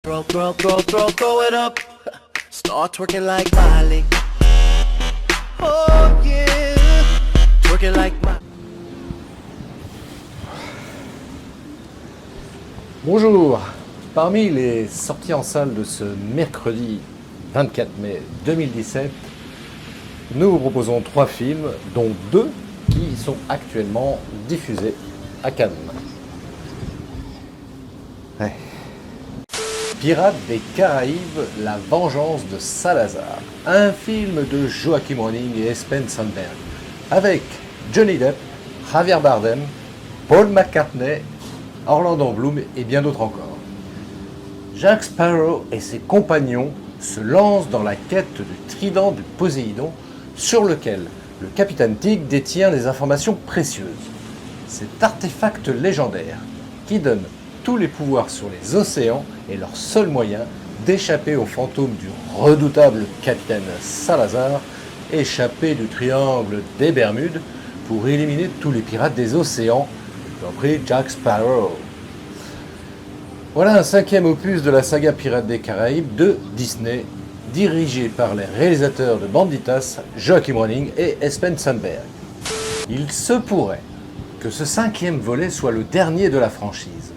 Throw it up. Start twerking like Miley. Oh yeah. Twerking like Miley. Bonjour. Parmi les sorties en salle de ce mercredi 24 mai 2017, nous vous proposons 3 films, dont 2 qui sont actuellement diffusés à Cannes. Ouais. Pirates des Caraïbes, la vengeance de Salazar, un film de Joachim Rønning et Espen Sandberg, avec Johnny Depp, Javier Bardem, Paul McCartney, Orlando Bloom et bien d'autres encore. Jack Sparrow et ses compagnons se lancent dans la quête du trident du Poséidon, sur lequel le capitaine Tig détient des informations précieuses. Cet artefact légendaire qui donne tous les pouvoirs sur les océans est leur seul moyen d'échapper aux fantômes du redoutable capitaine Salazar, échappé du triangle des Bermudes pour éliminer tous les pirates des océans, y compris Jack Sparrow. Voilà un 5e opus de la saga Pirates des Caraïbes de Disney, dirigé par les réalisateurs de Banditas, Joachim Rønning et Espen Sandberg. Il se pourrait que ce 5e volet soit le dernier de la franchise,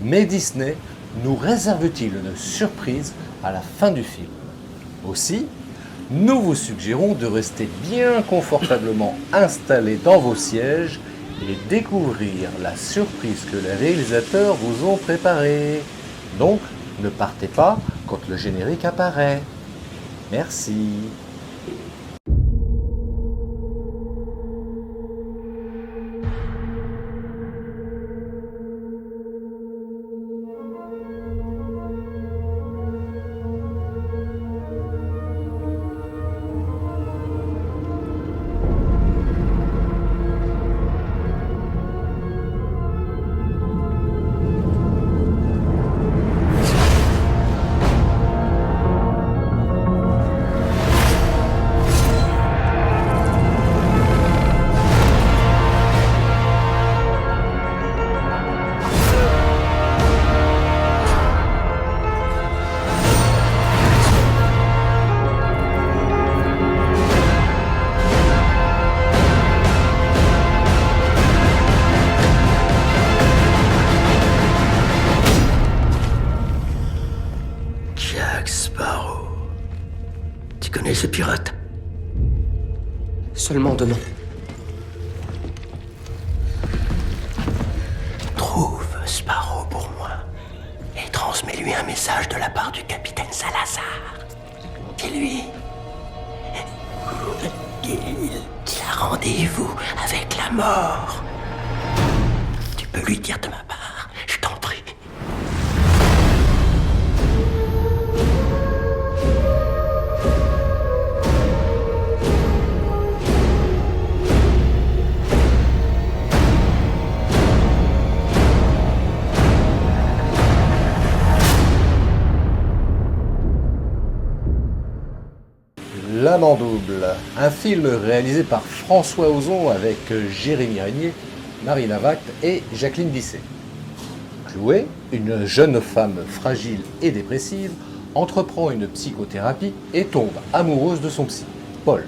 mais Disney nous réserve-t-il une surprise à la fin du film? Aussi, nous vous suggérons de rester bien confortablement installés dans vos sièges et découvrir la surprise que les réalisateurs vous ont préparée. Donc, ne partez pas quand le générique apparaît. Merci. Jack Sparrow. Tu connais ce pirate? Seulement de nom. Trouve Sparrow pour moi et transmets-lui un message de la part du capitaine Salazar. Dis-lui qu'il a rendez-vous avec la mort. Tu peux lui dire de ma part, je t'en prie. L'Amant double, un film réalisé par François Ozon avec Jérémy Régnier, Marina Vact et Jacqueline Bisset. Chloé, une jeune femme fragile et dépressive, entreprend une psychothérapie et tombe amoureuse de son psy, Paul.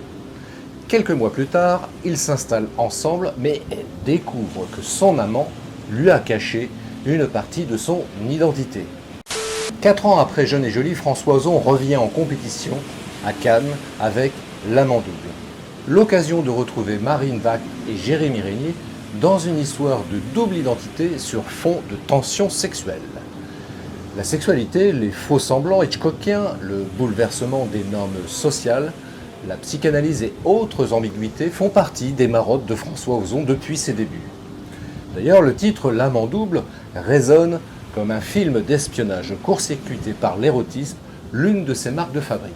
Quelques mois plus tard, ils s'installent ensemble, mais elle découvre que son amant lui a caché une partie de son identité. 4 ans après Jeune et Jolie, François Ozon revient en compétition à Cannes avec L'Amant double. L'occasion de retrouver Marine Vact et Jérémy Régnier dans une histoire de double identité sur fond de tensions sexuelles. La sexualité, les faux semblants hitchcockiens, le bouleversement des normes sociales, la psychanalyse et autres ambiguïtés font partie des marottes de François Ozon depuis ses débuts. D'ailleurs, le titre L'Amant double résonne comme un film d'espionnage court-circuité par l'érotisme, l'une de ses marques de fabrique.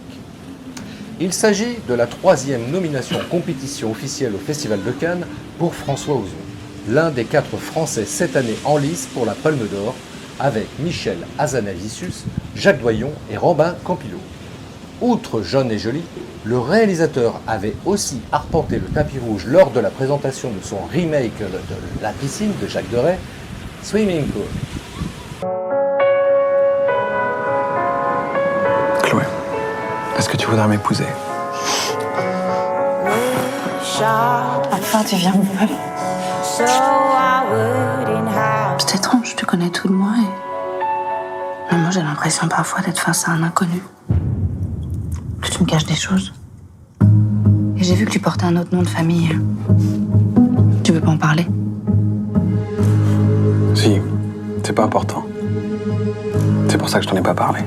Il s'agit de la 3e nomination compétition officielle au Festival de Cannes pour François Ozon, l'un des 4 Français cette année en lice pour la Palme d'Or, avec Michel Hazanavicius, Jacques Doyon et Robin Campillo. Outre Jeune et Jolie, le réalisateur avait aussi arpenté le tapis rouge lors de la présentation de son remake de La piscine de Jacques Deray, Swimming Pool. Est-ce que tu voudrais m'épouser? Enfin, tu viens me voir. C'est étrange, tu connais tout de moi et... Mais moi, j'ai l'impression parfois d'être face à un inconnu. Que tu me caches des choses. Et j'ai vu que tu portais un autre nom de famille. Tu veux pas en parler? Si, c'est pas important. C'est pour ça que je t'en ai pas parlé.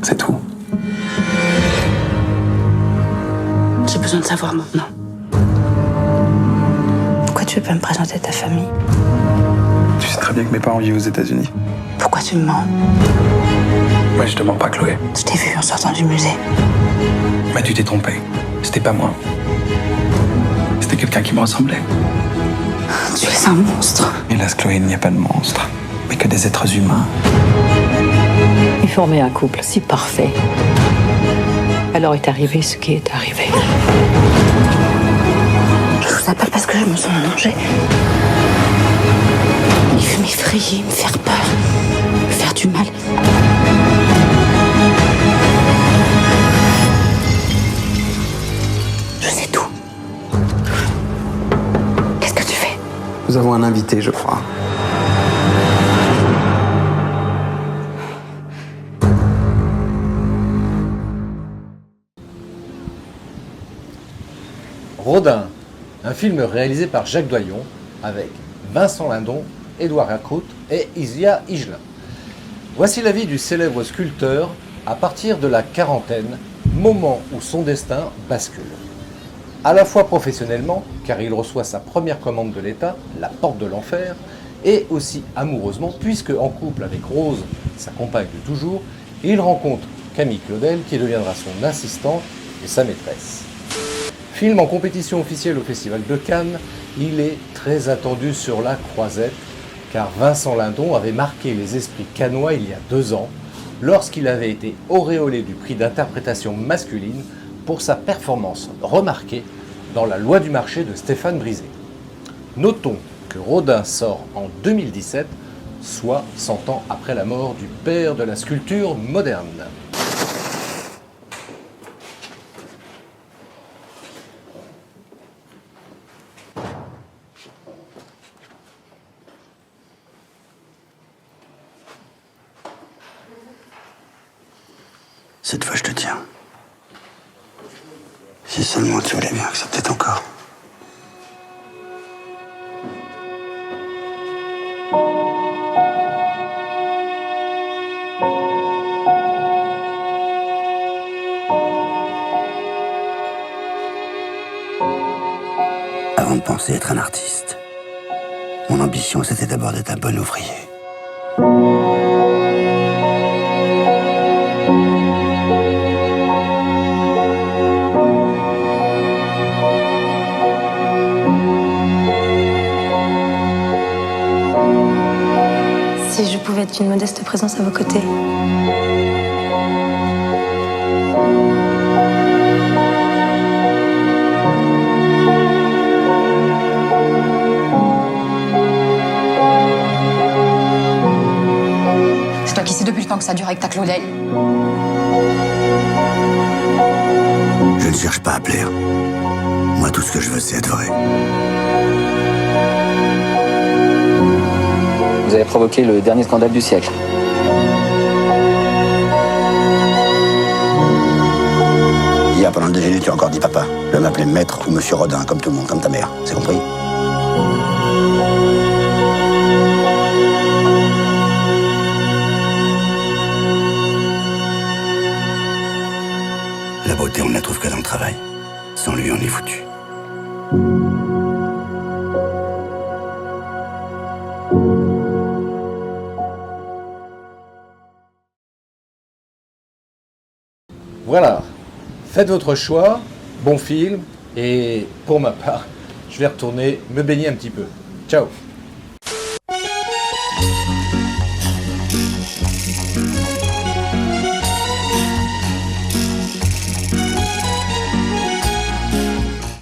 C'est tout. J'ai besoin de savoir maintenant. Pourquoi tu veux pas me présenter ta famille? Tu sais très bien que mes parents vivent aux États-Unis. Pourquoi tu me mens? Moi, je te mens pas, Chloé. Je t'ai vu en sortant du musée. Mais tu t'es trompée. C'était pas moi. C'était quelqu'un qui me ressemblait. Tu es un monstre. Hélas, Chloé, il n'y a pas de monstre, mais que des êtres humains. Ils formaient un couple si parfait. Alors est arrivé ce qui est arrivé. Je vous appelle parce que je me sens en danger. Il veut m'effrayer, me faire peur, me faire du mal. Je sais tout. Qu'est-ce que tu fais? Nous avons un invité, je crois. Rodin, un film réalisé par Jacques Doyon avec Vincent Lindon, Édouard Lacroute et Isia Higelin. Voici la vie du célèbre sculpteur à partir de la quarantaine, moment où son destin bascule. À la fois professionnellement, car il reçoit sa première commande de l'État, La Porte de l'Enfer, et aussi amoureusement, puisque en couple avec Rose, sa compagne de toujours, il rencontre Camille Claudel qui deviendra son assistante et sa maîtresse. Film en compétition officielle au Festival de Cannes, il est très attendu sur la croisette, car Vincent Lindon avait marqué les esprits cannois il y a 2 ans, lorsqu'il avait été auréolé du prix d'interprétation masculine pour sa performance remarquée dans La Loi du marché de Stéphane Brisé. Notons que Rodin sort en 2017, soit 100 ans après la mort du père de la sculpture moderne. Cette fois, je te tiens. Si seulement tu voulais bien accepter encore. Avant de penser être un artiste, mon ambition, c'était d'abord d'être un bon ouvrier. Si je pouvais être une modeste présence à vos côtés. C'est toi qui sais depuis le temps que ça dure avec ta Claudel. Je ne cherche pas à plaire. Moi, tout ce que je veux, c'est être vrai. Vous avez provoqué le dernier scandale du siècle. Hier, pendant le déjeuner, tu as encore dit papa. Je vais m'appeler maître ou monsieur Rodin, comme tout le monde, comme ta mère. C'est compris? La beauté, on ne la trouve que dans le travail. Sans lui, on est foutu. Voilà, faites votre choix, bon film, et pour ma part, je vais retourner me baigner un petit peu. Ciao!